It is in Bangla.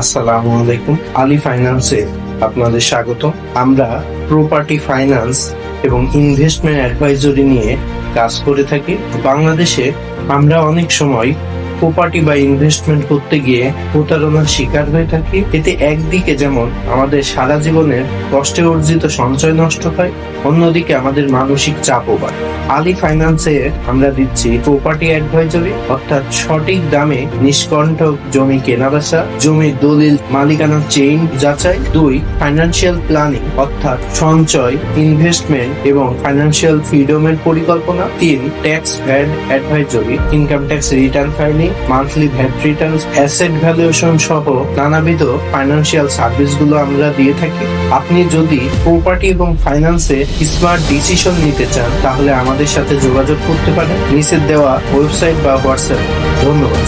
আসসালামু আলাইকুম। আলী ফাইন্যান্সে আপনাদের স্বাগত। আমরা প্রপার্টি ফাইন্যান্স এবং ইনভেস্টমেন্ট অ্যাডভাইজরি নিয়ে কাজ করে থাকি। বাংলাদেশে আমরা অনেক সময় প্রপার্টি বা ইনভেস্টমেন্ট করতে গিয়ে প্রতারণার শিকার হয়ে থাকি। এতে একদিকে যেমন আমাদের সারা জীবনের কষ্টে অর্জিত সঞ্চয় নষ্ট হয়, অন্যদিকে আমাদের মানসিক চাপও বাড়ে। আলী ফাইন্যান্সে আমরা দিচ্ছি প্রপার্টি অ্যাডভাইজরি, অর্থাৎ সঠিক দামে নিষ্কণ্টক জমি কেনাবেচা, জমির দলিল মালিকানা চেইন যাচাই। 2, ফাইন্যান্সিয়াল প্ল্যানিং, অর্থাৎ সঞ্চয়, ইনভেস্টমেন্ট এবং ফাইন্যান্সিয়াল ফ্রিডমের পরিকল্পনা। 3, tax VAT advisory, income tax return filing, monthly VAT return, asset valuation সহ নানাবিধ ফাইন্যান্সিয়াল সার্ভিসগুলো আমরা দিয়ে থাকি। আপনি যদি প্রপার্টি এবং ফাইন্যান্সে স্মার্ট ডিসিশন নিতে চান তাহলে আমাদের সাথে যোগাযোগ করতে পারেন নিচে দেওয়া ওয়েবসাইট বা হোয়াটসঅ্যাপ। ধন্যবাদ।